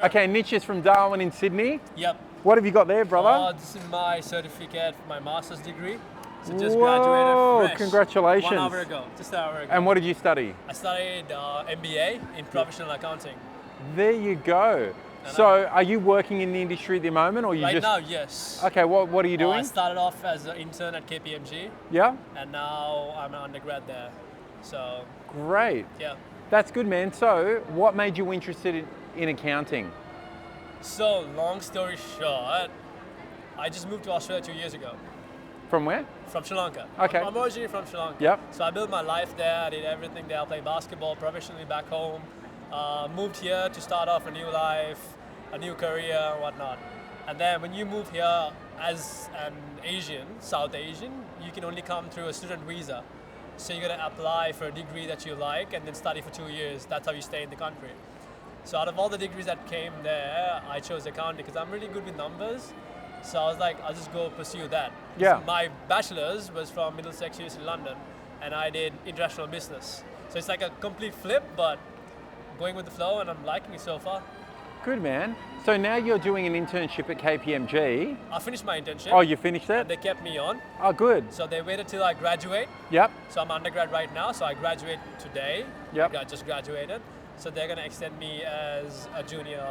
Okay, Mitch is from Darwin in Sydney. Yep. What have you got there, brother? This is my certificate for my master's degree. So just Whoa, graduated fresh. congratulations. 1 hour ago, just an hour ago. And what did you study? I studied MBA in professional accounting. There you go. So are you working in the industry at the moment, or you Right just... now, yes. Okay, what are you I doing? started off as an intern at KPMG, Yeah? and now I'm an undergrad there. So, Great. yeah. That's good, man. So what made you interested in accounting? So, long story short, I just moved to Australia 2 years ago. From where? From Sri Lanka. Okay. I'm originally from Sri Lanka. Yep. So I built my life there. I did everything there. I played basketball professionally back home. Moved here to start off a new life, a new career, and whatnot. And then when you move here as an Asian, South Asian, you can only come through a student visa. So you're gonna apply for a degree that you like and then study for 2 years. That's how you stay in the country. So out of all the degrees that came there, I chose accounting because I'm really good with numbers. So I was like, I'll just go pursue that. Yeah. So my bachelor's was from Middlesex University in London, and I did international business. So it's like a complete flip, but going with the flow, and I'm liking it so far. Good, man. So now you're doing an internship at KPMG. I finished my internship. Oh, you finished And it? they kept me on. Oh, good. So they waited till I graduate. Yep. So I'm undergrad right now, so I graduate today. Yep. I just graduated. So they're gonna extend me as a junior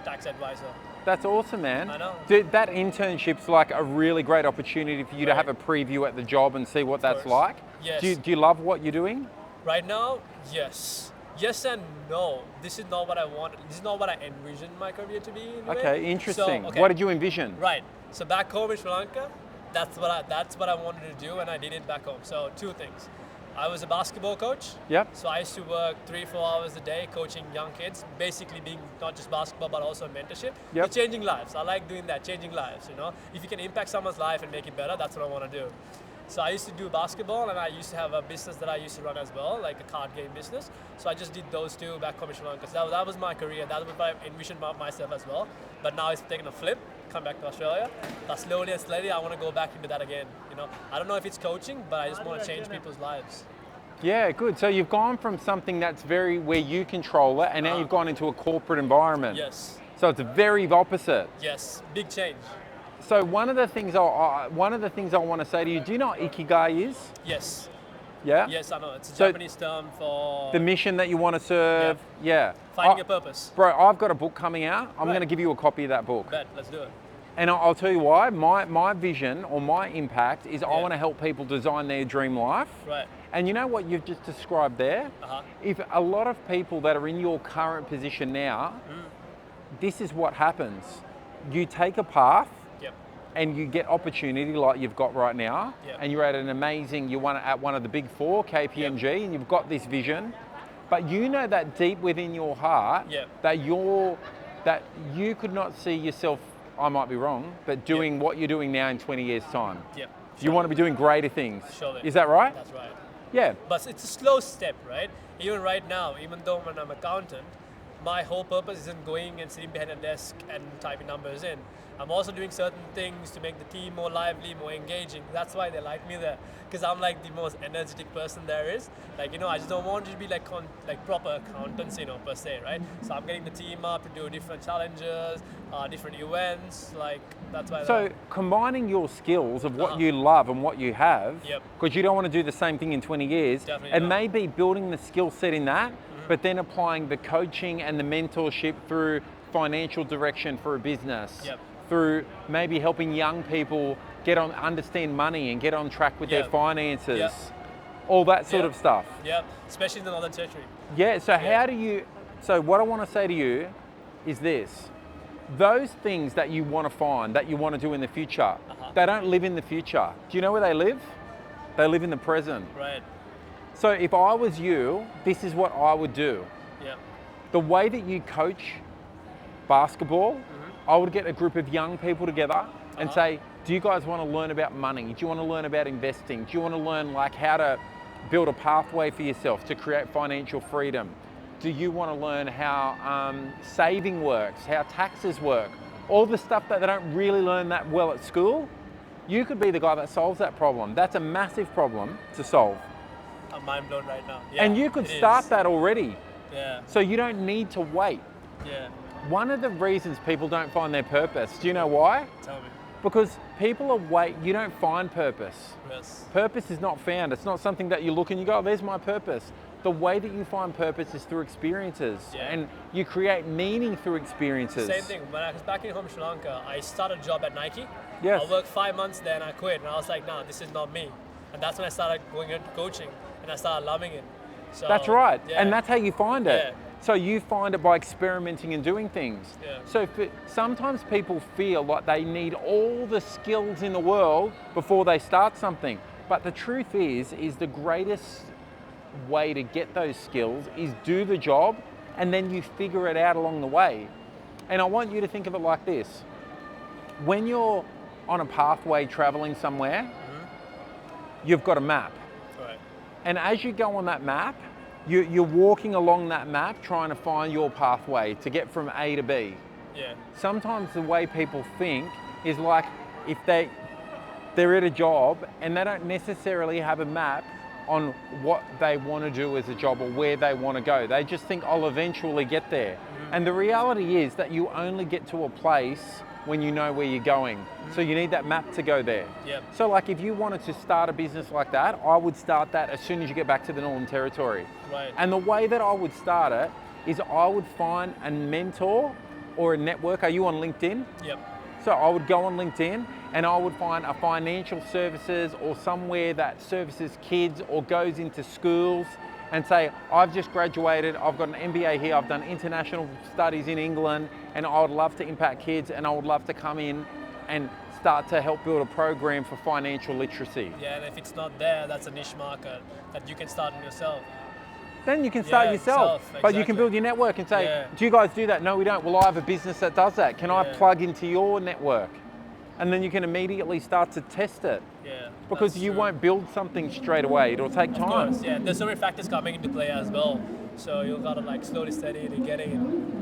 tax advisor. That's awesome, man. I know. Dude, that internship's like a really great opportunity for you to Right. have a preview at the job and see what that's course. like. Yes. Do you love what you're doing? Right now, yes. Yes and no. This is not what I want. This is not what I envisioned my career to be. In a way. Okay, interesting. So, okay. What did you envision? Right. So back home in Sri Lanka, that's what I wanted to do, and I did it back home. So 2 things. I was a basketball coach. Yep. So I used to work 3-4 hours a day coaching young kids, basically being not just basketball but also mentorship. Yep. You're changing lives. I like doing that, changing lives. You know, if you can impact someone's life and make it better, that's what I want to do. So I used to do basketball, and I used to have a business that I used to run as well, like a card game business. So I just did those 2 back home in Sri Lanka. So that was my career. That was what I envisioned about myself as well. But now it's taken a flip. Come back to Australia. But slowly and slowly, I want to go back into that again. You know, I don't know if it's coaching, but I just want to change people's lives. Yeah, good. So you've gone from something that's very where you control it, and now you've gone into a corporate environment. Yes. So it's very opposite. Yes. Big change. So one of the things I want to say to you, do you know what ikigai is? Yes. Yeah. Yes, I know. It's a So Japanese term for The mission that you want to serve. Yeah. finding a purpose. Bro, I've got a book coming out. I'm Right. going to give you a copy of that book. Bet. Let's do it. And I'll tell you why. My vision or my impact is I Yeah. want to help people design their dream life. Right. And you know what you've just described there? Uh-huh. If a lot of people that are in your current position now, this is what happens. You take a path Yep. and you get opportunity like you've got right now, Yep. and you're at an amazing, you're at one of the big 4, KPMG, and you've got this vision, but you know that deep within your heart Yep. that you could not see yourself, I might be wrong, but doing what you're doing now in 20 years' time. Yep. You want to be doing greater things. Surely. Is that right? That's right. Yeah. But it's a slow step, right? Even right now, even though when I'm an accountant, my whole purpose isn't going and sitting behind a desk and typing numbers in. I'm also doing certain things to make the team more lively, more engaging. That's why they like me there, because I'm like the most energetic person there is. Like, you know, I just don't want it to be like proper accountants, you know, per se, right? So I'm getting the team up to do different challenges, different events. Like, that's why. So combining your skills of what you love and what you have, Yep. because you don't want to do the same thing in 20 years, Definitely and not. maybe building the skill set in that, but then applying the coaching and the mentorship through financial direction for a business, Yep. through maybe helping young people understand money and get on track with their Yep. finances, Yep. all that sort Yep. of stuff. Yeah, especially in the Northern Territory. Yeah, so what I want to say to you is this. Those things that you want to find, that you want to do in the future, they don't live in the future. Do you know where they live? They live in the present. Right. So if I was you, this is what I would do. Yeah. The way that you coach basketball, I would get a group of young people together and say, do you guys want to learn about money? Do you want to learn about investing? Do you want to learn like how to build a pathway for yourself to create financial freedom? Do you want to learn how saving works, how taxes work? All the stuff that they don't really learn that well at school, you could be the guy that solves that problem. That's a massive problem to solve. I'm mind blown right now. Yeah, And you could it start is. that already. Yeah. So you don't need to wait. Yeah. One of the reasons people don't find their purpose, do you know why? Tell me. Because people you don't find purpose. Yes. Purpose is not found. It's not something that you look and you go, oh, there's my purpose. The way that you find purpose is through experiences, and you create meaning through experiences. Same thing. When I was back in home Sri Lanka, I started a job at Nike. Yes. I worked 5 months there and I quit. And I was like, no, this is not me. And that's when I started going into coaching and I started loving it. So, That's right. yeah. And that's how you find it. Yeah. So you find it by experimenting and doing things. Yeah. So sometimes people feel like they need all the skills in the world before they start something. But the truth is the greatest way to get those skills is do the job and then you figure it out along the way. And I want you to think of it like this. When you're on a pathway traveling somewhere, you've got a map. Right. And as you go on that map, you're walking along that map trying to find your pathway to get from A to B. Yeah. Sometimes the way people think is like if they're at a job and they don't necessarily have a map on what they want to do as a job or where they want to go. They just think, I'll eventually get there. And the reality is that you only get to a place when you know where you're going. So you need that map to go there. Yep. So like if you wanted to start a business like that, I would start that as soon as you get back to the Northern Territory. Right. And the way that I would start it is I would find a mentor or a network. Are you on LinkedIn? Yep. So I would go on LinkedIn and I would find a financial services or somewhere that services kids or goes into schools and say, I've just graduated, I've got an MBA here, I've done international studies in England, and I would love to impact kids and I would love to come in and start to help build a program for financial literacy. Yeah, and if it's not there, that's a niche market that you can start in yourself. Then you can start yourself. But you can build your network and say, do you guys do that? No, we don't. Well, I have a business that does that. Can I plug into your network? And then you can immediately start to test it. Yeah. Because you won't build something straight away. It'll take time. Of course, yeah. There's so many factors coming into play as well. So you've got to like slowly steady to get in.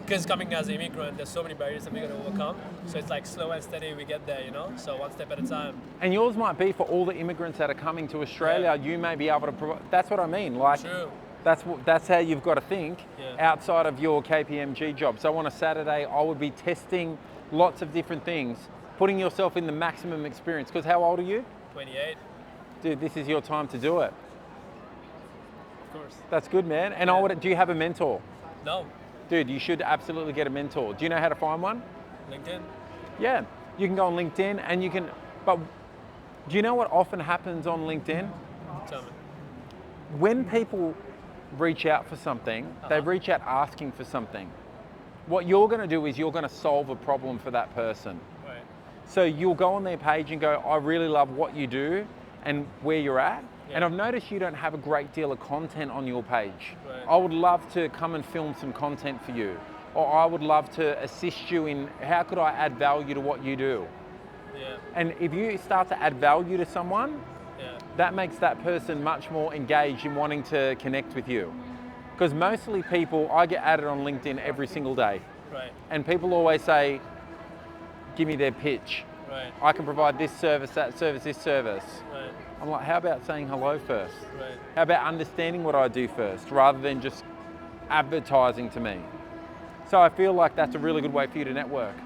Because coming as an immigrant, there's so many barriers that we're going to overcome. So it's like slow and steady we get there, you know? So one step at a time. And yours might be for all the immigrants that are coming to Australia, you may be able to provide, that's what I mean. Like, True. That's how you've got to think outside of your KPMG job. So on a Saturday, I would be testing lots of different things, putting yourself in the maximum experience. Because how old are you? 28. Dude, this is your time to do it. Of course. That's good, man. And do you have a mentor? No. Dude, you should absolutely get a mentor. Do you know how to find one? LinkedIn. Yeah, you can go on LinkedIn and you can, but do you know what often happens on LinkedIn? Tell me. When people reach out for something, they reach out asking for something. What you're going to do is you're going to solve a problem for that person. Right. So you'll go on their page and go, I really love what you do and where you're at. Yeah. And I've noticed you don't have a great deal of content on your page. Right. I would love to come and film some content for you. Or I would love to assist you in how could I add value to what you do. Yeah. And if you start to add value to someone, that makes that person much more engaged in wanting to connect with you. Because mostly people, I get added on LinkedIn every single day. Right. And people always say, give me their pitch. Right. I can provide this service, that service, this service. Right. I'm like, how about saying hello first? Right. How about understanding what I do first, rather than just advertising to me? So I feel like that's a really good way for you to network.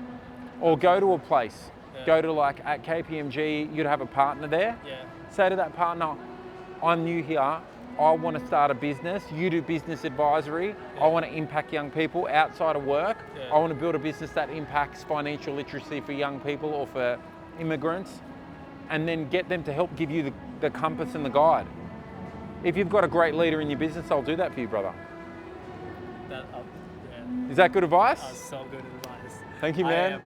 Or go to a place. Go to like at KPMG, you'd have a partner there. Yeah. Say to that partner, I'm new here, I want to start a business, you do business advisory, I want to impact young people outside of work, I want to build a business that impacts financial literacy for young people or for immigrants, and then get them to help give you the compass and the guide. If you've got a great leader in your business, I'll do that for you, brother. That, Is that good advice? That's so good advice. Thank you, man.